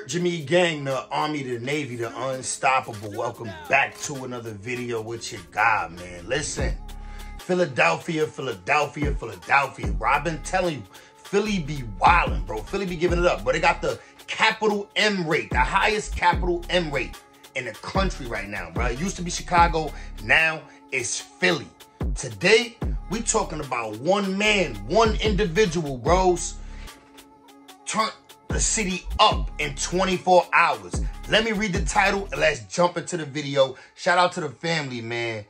Jimmy Gang, the Army, the Navy, the Unstoppable. Welcome back to another video with your guy, man. Listen, Philadelphia, bro. I've been telling you, Philly be wildin', bro. Philly be giving it up, but they got the capital M rate, the highest capital M rate in the country right now, bro. It used to be Chicago, now it's Philly. Today, we talking about one man, one individual, bros. Turn the city up in 24 hours. Let me read the title and let's jump into the video. Shout out to the family, man.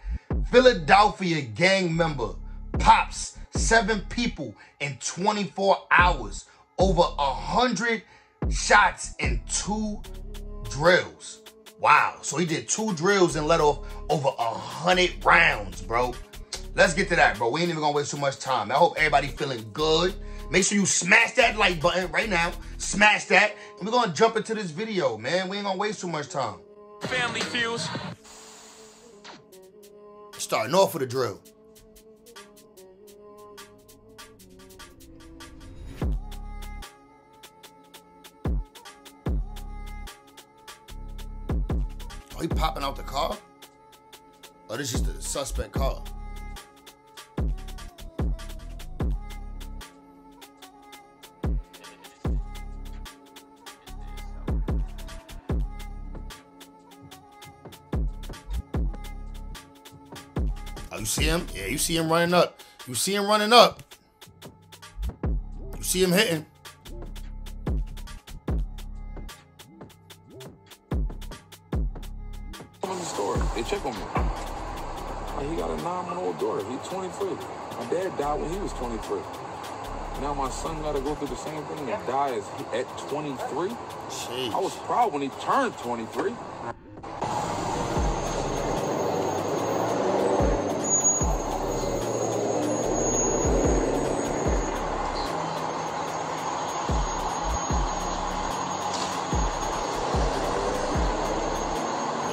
Philadelphia gang member pops 7 people in 24 hours. Over 100 shots in 2 drills. Wow. So he did 2 drills and let off over 100 rounds, bro. Let's get to that, bro. We ain't even gonna waste too much time. I hope everybody feeling good. Make sure you smash that like button right now. Smash that. And we're going to jump into this video, man. We ain't going to waste too much time. Family fuse. Starting off with a drill. Oh, he popping out the car? Oh, this is the suspect car. Oh, you see him? Yeah, you see him running up. You see him running up. You see him hitting. I'm in the store. They check on me. Like, he got a 9-month-old daughter. He's 23. My dad died when he was 23. Now my son got to go through the same thing and die at 23. Jeez. I was proud when he turned 23.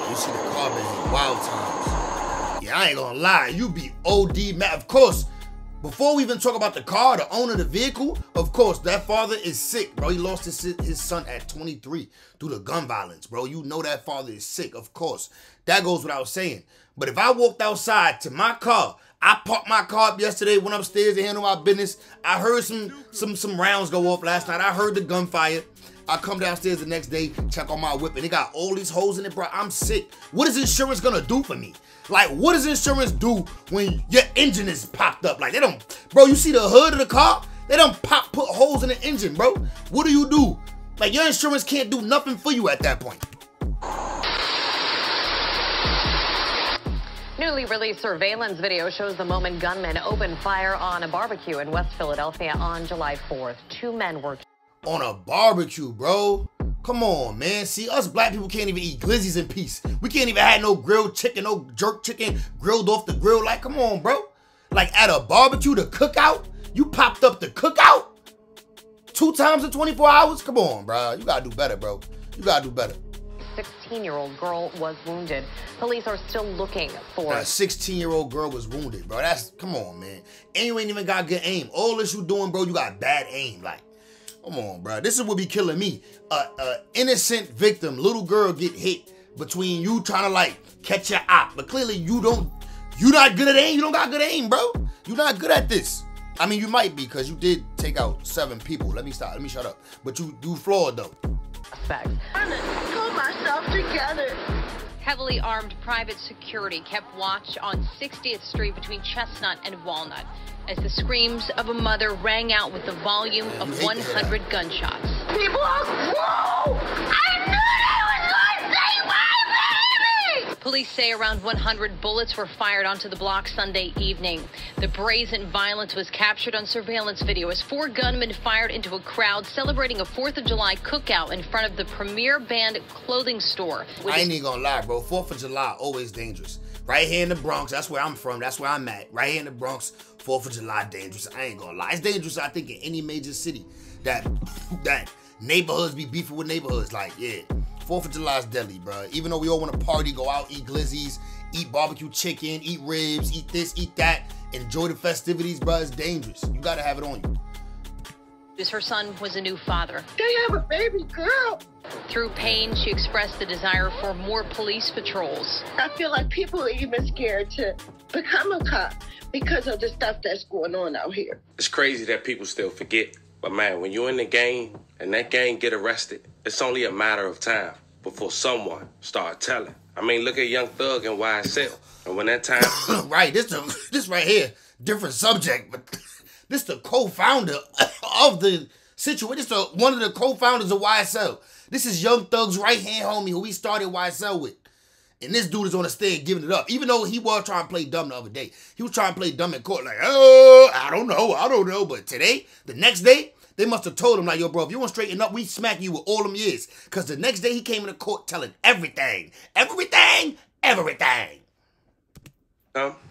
You see the car been wild times. Yeah, I ain't gonna lie. You be OD mad. Of course, before we even talk about the car, the owner of the vehicle, of course, that father is sick, bro. He lost his son at 23 due to gun violence, bro. You know that father is sick, of course. That goes without saying. But if I walked outside to my car, I parked my car up yesterday, went upstairs to handle my business. I heard some rounds go off last night. I heard the gunfire. I come downstairs the next day, check on my whip, and they got all these holes in it, bro. I'm sick. What is insurance gonna do for me? Like, what does insurance do when your engine is popped up? Like, they don't, bro, you see the hood of the car? They don't put holes in the engine, bro. What do? Like, your insurance can't do nothing for you at that point. Newly released surveillance video shows the moment gunmen opened fire on a barbecue in West Philadelphia on July 4th. 2 men were on a barbecue, bro. Come on, man. See, us black people can't even eat glizzies in peace. We can't even have no grilled chicken, no jerk chicken grilled off the grill. Like, come on, bro. Like, at a barbecue, the cookout, you popped up the cookout 2 times in 24 hours? Come on, bro. You gotta do better, bro. You gotta do better. 16-year-old girl was wounded. Police are still looking for... A 16-year-old girl was wounded, bro. That's, come on, man. And you ain't even got good aim. All this you doing, bro, you got bad aim. Like, come on, bro. This is what be killing me. Innocent victim, little girl get hit between you trying to, like, catch your op. But clearly you not good at aim. You don't got good aim, bro. You're not good at this. I mean, you might be, because you did take out 7 people. Let me stop. Let me shut up. But you flawed, though. Facts. I'm gonna pull myself together. Heavily armed private security kept watch on 60th Street between Chestnut and Walnut as the screams of a mother rang out with the volume of 100 gunshots. People are... Whoa! I knew they was going to say my baby! Police say around 100 bullets were fired onto the block Sunday evening. The brazen violence was captured on surveillance video as 4 gunmen fired into a crowd celebrating a 4th of July cookout in front of the Premier Band clothing store. I ain't even gonna lie, bro. 4th of July, always dangerous. Right here in the Bronx, that's where I'm from, that's where I'm at. Right here in the Bronx, 4th of July dangerous. I ain't gonna lie. It's dangerous, I think, in any major city. That neighborhoods be beefing with neighborhoods. Like, yeah, 4th of July is deadly, bro. Even though we all want to party, go out, eat glizzies, eat barbecue chicken, eat ribs, eat this, eat that, enjoy the festivities, bro, it's dangerous. You gotta have it on you. Her son was a new father. They have a baby girl. Through pain, she expressed the desire for more police patrols. I feel like people are even scared to become a cop because of the stuff that's going on out here. It's crazy that people still forget. But man, when you're in the gang and that gang get arrested, it's only a matter of time before someone start telling. I mean, look at Young Thug and YSL. And when that time... Right, this right here, different subject, but this the co-founder of the situation. This is one of the co-founders of YSL. This is Young Thug's right-hand homie who he started YSL with. And this dude is on the stage giving it up. Even though he was trying to play dumb the other day. He was trying to play dumb in court like, oh, I don't know. But today, the next day, they must have told him like, yo, bro, if you want to straighten up, we smack you with all them years. Because the next day he came into court telling everything. Everything.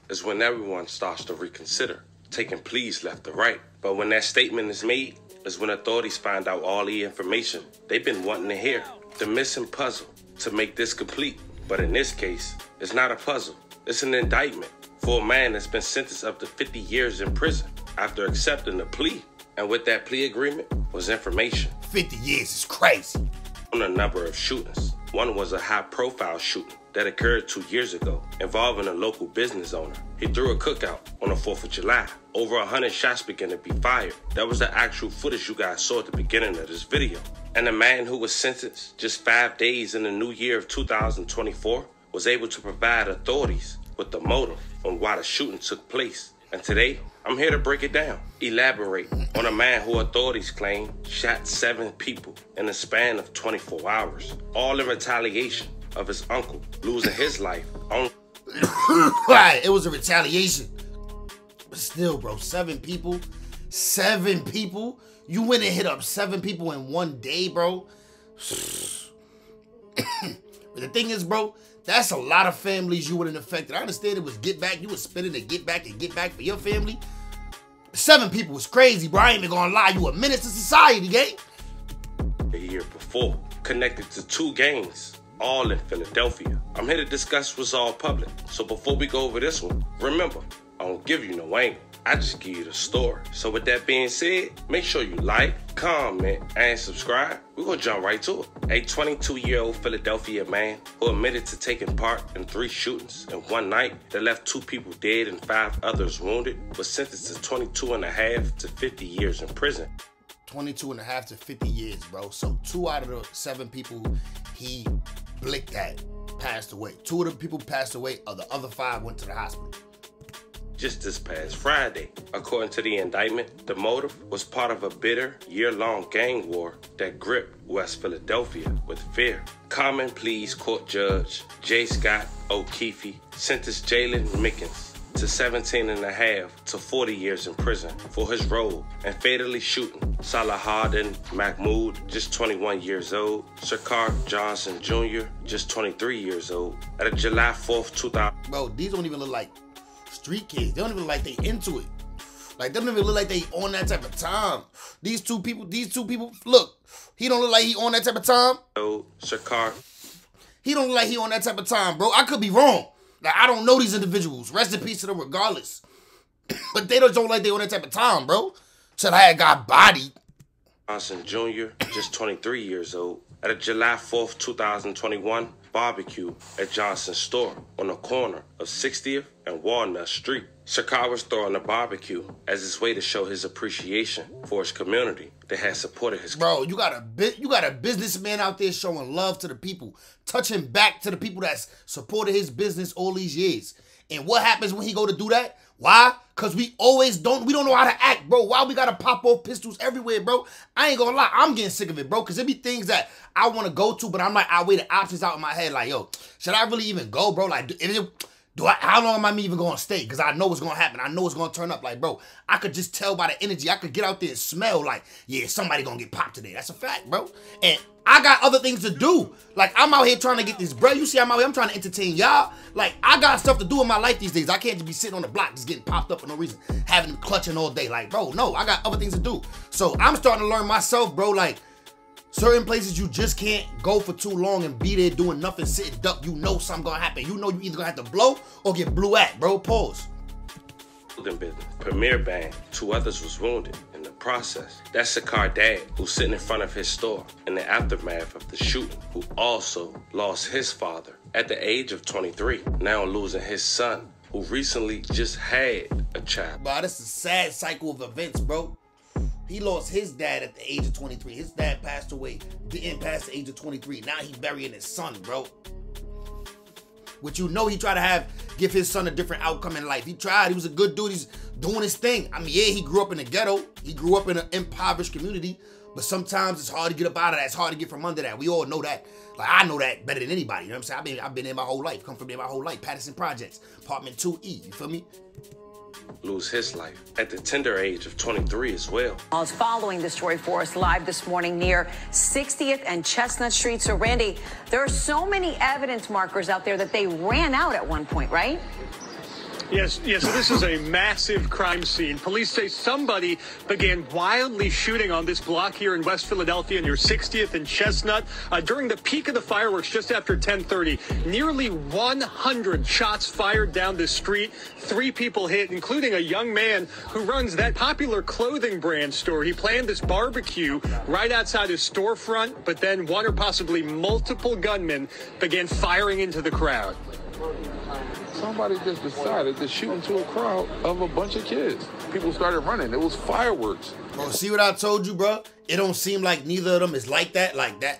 Is when everyone starts to reconsider, taking pleas left to right. But when that statement is made, is when authorities find out all the information they've been wanting to hear. The missing puzzle to make this complete. But in this case, it's not a puzzle. It's an indictment for a man that's been sentenced up to 50 years in prison after accepting a plea. And with that plea agreement was information. 50 years is crazy. On a number of shootings. One was a high-profile shooting that occurred 2 years ago involving a local business owner. He threw a cookout on the 4th of July. Over 100 shots began to be fired. That was the actual footage you guys saw at the beginning of this video. And the man who was sentenced just 5 days in the new year of 2024 was able to provide authorities with the motive on why the shooting took place. And today, I'm here to break it down, elaborate on a man who authorities claim shot 7 people in the span of 24 hours, all in retaliation of his uncle losing his life on... Right, it was a retaliation. But still, bro, 7 people? 7 people? You went and hit up 7 people in one day, bro? But the thing is, bro, that's a lot of families you wouldn't affected. I understand it was get back. You was spending a get back for your family. 7 people was crazy, bro. I ain't even gonna lie. You a menace to society, gang. The year before, connected to 2 gangs, all in Philadelphia. I'm here to discuss what's all public. So before we go over this one, remember, I don't give you no angle. I just give you the story. So with that being said, make sure you like, comment, and subscribe. We're gonna jump right to it. A 22-year-old Philadelphia man who admitted to taking part in 3 shootings in one night that left 2 people dead and 5 others wounded was sentenced to 22.5 to 50 years in prison. 22.5 to 50 years, bro. So 2 out of the 7 people he blicked at passed away. 2 of the people passed away, the other 5 went to the hospital. Just this past Friday. According to the indictment, the motive was part of a bitter, year-long gang war that gripped West Philadelphia with fear. Common Pleas Court Judge J. Scott O'Keefe sentenced Jalen Mickens to 17.5 to 40 years in prison for his role in fatally shooting Salahuddin Mahmoud, just 21 years old, Shakar Johnson Jr., just 23 years old, at a July 4th, 2000. Bro, these don't even look like street kids. They don't even look like they into it. Like, they don't even look like they on that type of time. These two people, look, he don't look like he on that type of time. Oh, Shakar. He don't look like he on that type of time, bro. I could be wrong. Like, I don't know these individuals. Rest in peace to them regardless. But they don't like they on that type of time, bro. Till I had got bodied. Johnson Jr., just 23 years old, at a July 4th, 2021 barbecue at Johnson's store on the corner of 60th and Walnut Street. Shakar was throwing a barbecue as his way to show his appreciation for his community that has supported his... Bro, you got a businessman out there showing love to the people, touching back to the people that's supported his business all these years. And what happens when he go to do that? Why? Because we don't know how to act, bro. Why we gotta pop off pistols everywhere, bro? I ain't gonna lie, I'm getting sick of it, bro. Because there be things that I want to go to, but I'm like, I weigh the options out in my head. Like, yo, should I really even go, bro? Like, how long am I even gonna stay? Because I know what's gonna happen. I know it's gonna turn up. Like, bro, I could just tell by the energy. I could get out there and smell like, yeah, somebody gonna get popped today. That's a fact, bro. And I got other things to do. Like, I'm out here trying to get this bread. You see, I'm out here, I'm trying to entertain y'all. Like, I got stuff to do in my life these days. I can't just be sitting on the block just getting popped up for no reason, having them clutching all day. Like, bro, no, I got other things to do. So I'm starting to learn myself, bro, like, certain places you just can't go for too long and be there doing nothing, sitting duck. You know something gonna happen. You know you either gonna have to blow or get blew at, bro. Pause. Business. Premier band, 2 others was wounded in the process. That's Sakar's dad, who's sitting in front of his store in the aftermath of the shooting, who also lost his father at the age of 23, now losing his son, who recently just had a child. Bro, this is a sad cycle of events, bro. He lost his dad at the age of 23. His dad passed away, didn't pass the age of 23. Now he's burying his son, bro. Which you know he tried to give his son a different outcome in life. He tried. He was a good dude. He's doing his thing. I mean, yeah, he grew up in the ghetto. He grew up in an impoverished community. But sometimes it's hard to get up out of that. It's hard to get from under that. We all know that. Like, I know that better than anybody. You know what I'm saying? I've been there my whole life. Come from there my whole life. Patterson Projects. Apartment 2E. You feel me? Lose his life at the tender age of 23 as well. I was following this story for us live this morning near 60th and Chestnut Street. So, Randy, there are so many evidence markers out there that they ran out at one point, right? Yes, so this is a massive crime scene. Police say somebody began wildly shooting on this block here in West Philadelphia near 60th and Chestnut during the peak of the fireworks just after 10:30. Nearly 100 shots fired down the street. 3 people hit, including a young man who runs that popular clothing brand store. He planned this barbecue right outside his storefront, but then one or possibly multiple gunmen began firing into the crowd. Somebody just decided to shoot into a crowd of a bunch of kids. People started running. It was fireworks. Bro, see what I told you, bro? It don't seem like neither of them is like that.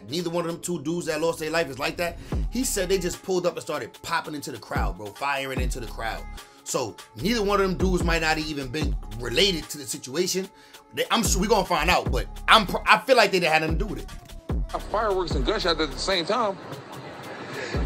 Neither one of them 2 dudes that lost their life is like that. He said they just pulled up and started popping into the crowd, bro, firing into the crowd. So neither one of them dudes might not have even been related to the situation. I'm sure we're gonna find out, but I feel like they didn't have nothing to do with it. Fireworks and gunshots at the same time.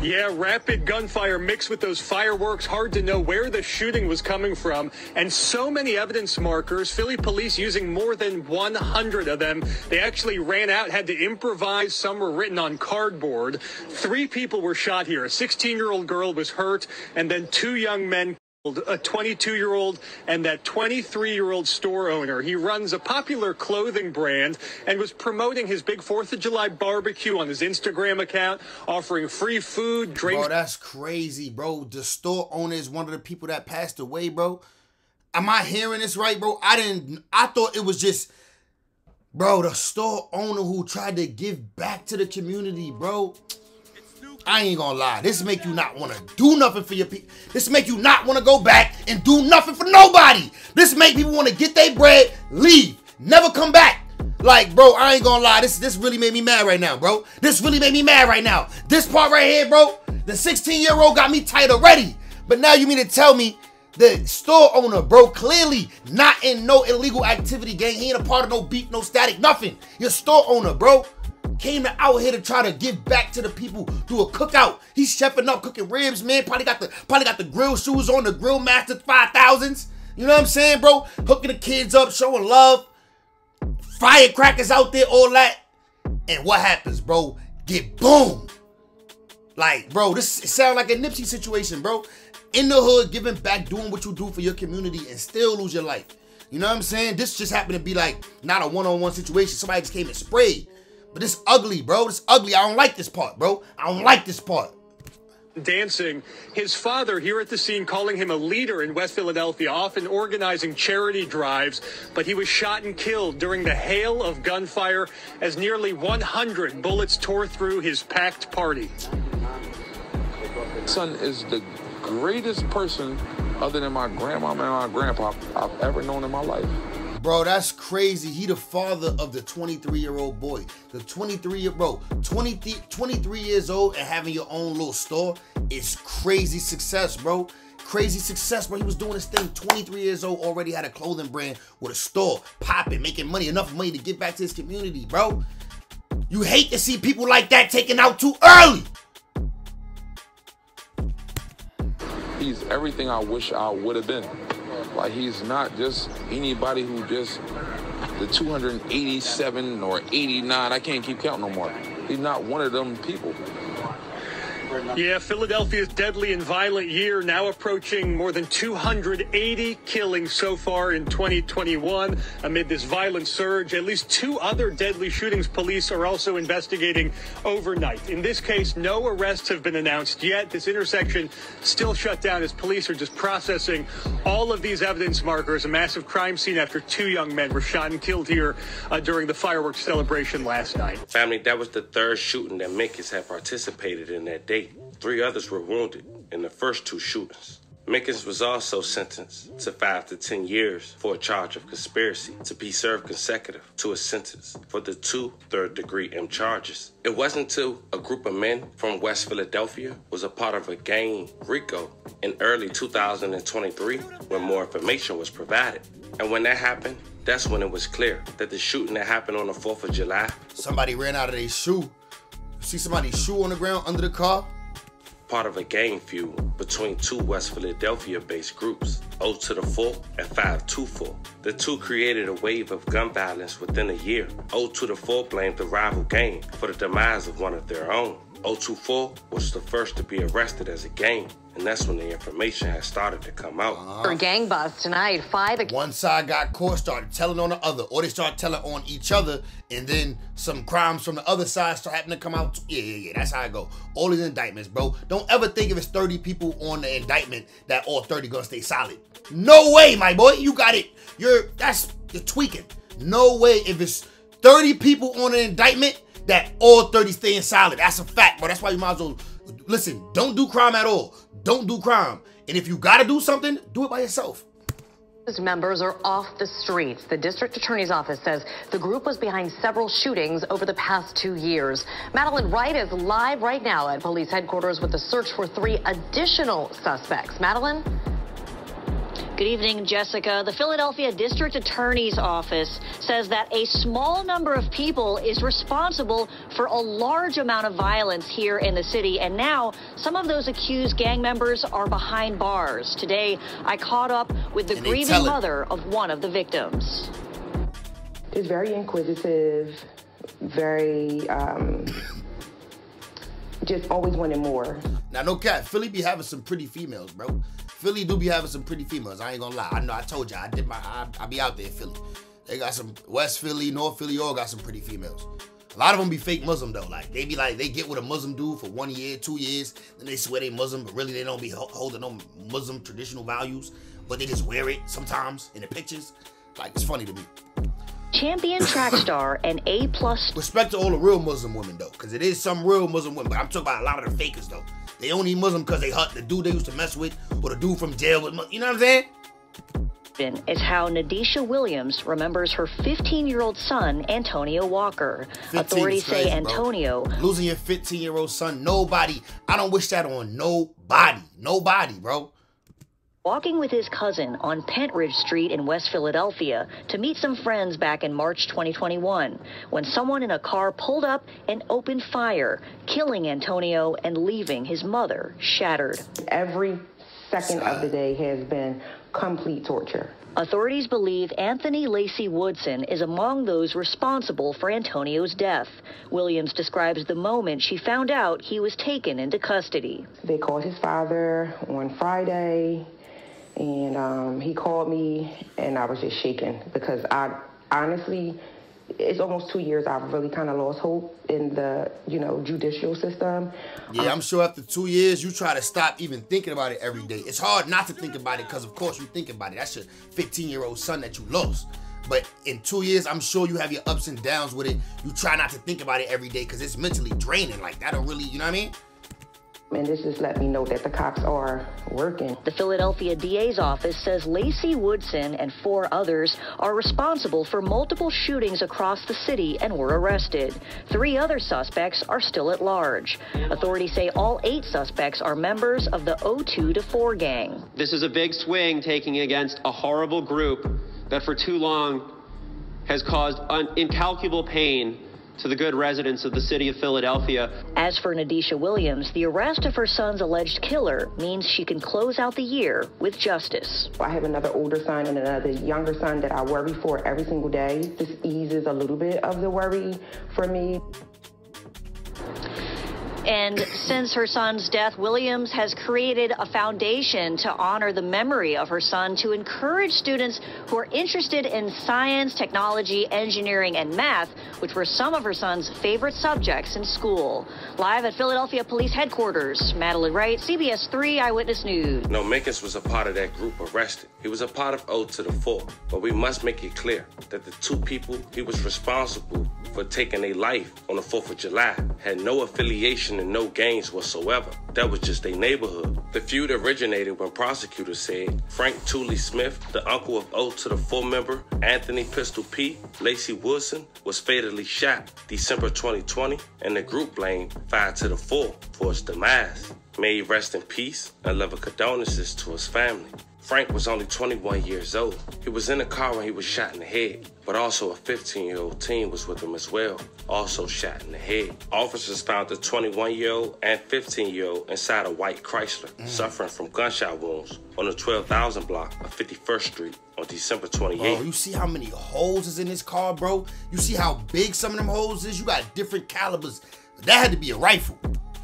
Yeah, rapid gunfire mixed with those fireworks. Hard to know where the shooting was coming from. And so many evidence markers. Philly police using more than 100 of them. They actually ran out, had to improvise. Some were written on cardboard. 3 people were shot here. A 16-year-old girl was hurt, and then 2 young men. A 22-year-old and that 23-year-old store owner. He runs a popular clothing brand and was promoting his big 4th of July barbecue on his Instagram account, offering free food, drinks. Bro, that's crazy, bro. The store owner is one of the people that passed away, bro. Am I hearing this right, bro? I thought it was just, bro, the store owner who tried to give back to the community, bro. I ain't gonna lie. This make you not want to do nothing for your people. This make you not want to go back and do nothing for nobody. This make people want to get their bread, leave, never come back. Like, bro, I ain't gonna lie. This really made me mad right now, bro. This really made me mad right now. This part right here, bro, the 16-year-old got me tight already. But now you mean to tell me the store owner, bro, clearly not in no illegal activity, gang. He ain't a part of no beef, no static, nothing. Your store owner, bro, came out here to try to give back to the people through a cookout. He's chefing up, cooking ribs, man. Probably got the grill shoes on, the Grill Master 5000s. You know what I'm saying, bro? Hooking the kids up, showing love. Firecrackers out there, all that. And what happens, bro? Get boomed. Like, bro, it sounds like a Nipsey situation, bro. In the hood, giving back, doing what you do for your community and still lose your life. You know what I'm saying? This just happened to be like not a one-on-one situation. Somebody just came and sprayed. But it's ugly, bro. It's ugly. I don't like this part, bro. I don't like this part. Dancing. His father here at the scene calling him a leader in West Philadelphia, often organizing charity drives. But he was shot and killed during the hail of gunfire as nearly 100 bullets tore through his packed party. Son is the greatest person other than my grandma and my grandpa I've ever known in my life. Bro, that's crazy. He the father of the 23-year-old boy. The 23 years old and having your own little store is crazy success, bro. Crazy success, bro. He was doing his thing. 23 years old, already had a clothing brand with a store, popping, making money, enough money to give back to his community, bro. You hate to see people like that taken out too early. He's everything I wish I would have been. Like, he's not just anybody who just the 287 or 89. I can't keep counting no more. He's not one of them people. Yeah, Philadelphia's deadly and violent year now approaching more than 280 killings so far in 2021. Amid this violent surge, at least 2 other deadly shootings police are also investigating overnight. In this case, no arrests have been announced yet. This intersection still shut down as police are just processing all of these evidence markers. A massive crime scene after 2 young men were shot and killed here during the fireworks celebration last night. Family, that was the 3rd shooting that Mickens had participated in that day. 3 others were wounded in the first 2 shootings. Mickens was also sentenced to 5 to 10 years for a charge of conspiracy to be served consecutive to a sentence for the 2 third-degree M charges. It wasn't until a group of men from West Philadelphia was a part of a gang, RICO, in early 2023 when more information was provided. And when that happened, that's when it was clear that the shooting that happened on the 4th of July. Somebody ran out of their shoe. You see somebody's shoe on the ground under the car? Part of a gang feud between 2 West Philadelphia-based groups, 0 to the 4 and 524. The 2 created a wave of gun violence within a year. 0 to the 4 blamed the rival gang for the demise of one of their own. 024 was the first to be arrested as a gang, and that's when the information had started to come out. For gang bust tonight, 5... One side got caught, started telling on the other, or they start telling on each other, and then some crimes from the other side start happening to come out. Yeah, that's how it go. All these indictments, bro. Don't ever think if it's 30 people on the indictment that all 30 gonna stay solid. No way, my boy. You got it. You're tweaking. No way if it's 30 people on an indictment that all 30 staying solid. That's a fact, bro. That's why you might as well, listen, don't do crime at all. Don't do crime. And if you gotta do something, do it by yourself. Members are off the streets. The district attorney's office says the group was behind several shootings over the past 2 years. Madeline Wright is live right now at police headquarters with the search for 3 additional suspects. Madeline? Good evening, Jessica. The Philadelphia District Attorney's Office says that a small number of people is responsible for a large amount of violence here in the city. And now some of those accused gang members are behind bars. Today, I caught up with the grieving mother of one of the victims. It's very inquisitive, very, just always wanting more. Now, no cap, Philly be having some pretty females, bro. Philly do be having some pretty females. I ain't gonna lie. I know I told you I be out there in Philly. They got some West Philly, North Philly, all got some pretty females. A lot of them be fake Muslim though. Like they get with a Muslim dude for 1 year, 2 years, then they swear they Muslim, but really they don't be holding no Muslim traditional values, but they just wear it sometimes in the pictures. Like it's funny to me. Champion track star and A+. Respect to all the real Muslim women though, because it is some real Muslim women, but I'm talking about a lot of the fakers though. They only Muslim because they hurt the dude they used to mess with, or the dude from jail with, you know what I'm saying? Is how Nadisha Williams remembers her 15-year-old son, Antonio Walker. Authorities say Antonio... Bro. Losing your 15-year-old son, nobody. I don't wish that on nobody. Nobody, bro. Walking with his cousin on Pentridge Street in West Philadelphia to meet some friends back in March 2021, when someone in a car pulled up and opened fire, killing Antonio and leaving his mother shattered. Every second of the day has been complete torture. Authorities believe Anthony Lacey Woodson is among those responsible for Antonio's death. Williams describes the moment she found out he was taken into custody. They called his father on Friday. And he called me, and I was just shaken because I honestly, it's almost 2 years. I've really kind of lost hope in the, judicial system. Yeah, I'm sure after 2 years, you try to stop even thinking about it every day. It's hard not to think about it because, of course, you think about it. That's your 15-year-old son that you lost. But in 2 years, I'm sure you have your ups and downs with it. You try not to think about it every day because it's mentally draining. Like, that don't really, you know what I mean? And this just let me know that the cops are working. The Philadelphia DA's office says Lacey Woodson and 4 others are responsible for multiple shootings across the city and were arrested. 3 other suspects are still at large. Authorities say all 8 suspects are members of the 02 to 4 gang. This is a big swing taking against a horrible group that for too long has caused incalculable pain to the good residents of the city of Philadelphia. As for Nadisha Williams, the arrest of her son's alleged killer means she can close out the year with justice. I have another older son and another younger son that I worry for every single day. This eases a little bit of the worry for me. And since her son's death, Williams has created a foundation to honor the memory of her son, to encourage students who are interested in science, technology, engineering, and math, which were some of her son's favorite subjects in school. Live at Philadelphia Police Headquarters, Madeline Wright, CBS 3 Eyewitness News. No, Mickens was a part of that group arrested. He was a part of ForThe to the 4th, but we must make it clear that the two people he was responsible for taking a life on the 4th of July had no affiliation and no gains whatsoever. That was just their neighborhood. The feud originated when prosecutors said Frank Tooley Smith, the uncle of ForThe to the 4 member Anthony Pistol P. Lacey Wilson, was fatally shot December 2020, and the group blamed ForThe to the 4 for his demise. May he rest in peace and love and condolences to his family. Frank was only 21 years old. He was in the car when he was shot in the head, but also a 15-year-old teen was with him as well, also shot in the head. Officers found the 21-year-old and 15-year-old inside a white Chrysler, suffering from gunshot wounds on the 12,000 block of 51st Street on December 28th. Bro, you see how many holes is in this car, bro? You see how big some of them holes is? You got different calibers. That had to be a rifle.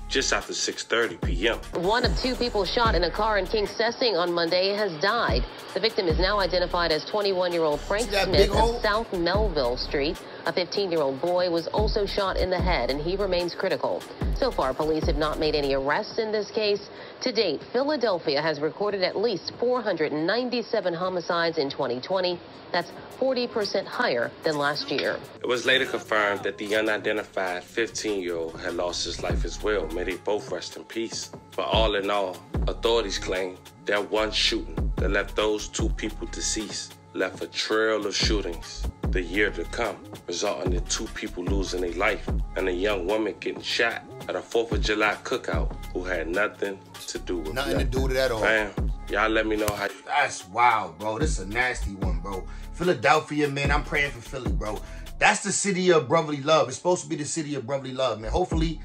Just after 6:30 p.m. One of 2 people shot in a car in King Sessing on Monday has died. The victim is now identified as 21-year-old Frank Smith of South Melville Street. A 15-year-old boy was also shot in the head, and he remains critical. So far, police have not made any arrests in this case. To date, Philadelphia has recorded at least 497 homicides in 2020. That's 40% higher than last year. It was later confirmed that the unidentified 15-year-old had lost his life as well. May they both rest in peace. But all in all, authorities claim that one shooting that left those 2 people deceased left a trail of shootings the year to come, resulting in 2 people losing their life and a young woman getting shot at a 4th of July cookout who had nothing to do with nothing to do with it at all. Man, y'all let me know how you... That's wild, bro. This is a nasty one, bro. Philadelphia, man, I'm praying for Philly, bro. That's the city of brotherly love. It's supposed to be the city of brotherly love, man. Hopefully,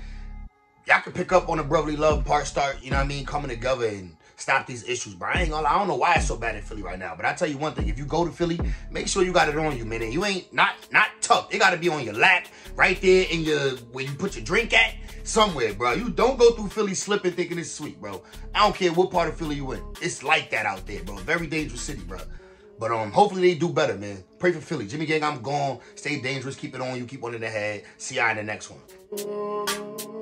y'all can pick up on the brotherly love part, start, you know what I mean, coming together and stop these issues, bro. I don't know why it's so bad in Philly right now, but I tell you one thing, if you go to Philly, make sure you got it on you, man. And you ain't not tucked. It got to be on your lap, right there in your, where you put your drink at, somewhere, bro. You don't go through Philly slipping thinking it's sweet, bro. I don't care what part of Philly you in. It's like that out there, bro. Very dangerous city, bro. But hopefully they do better, man. Pray for Philly. Jimmy Gang, I'm gone. Stay dangerous. Keep it on you. Keep one in the head. See y'all in the next one.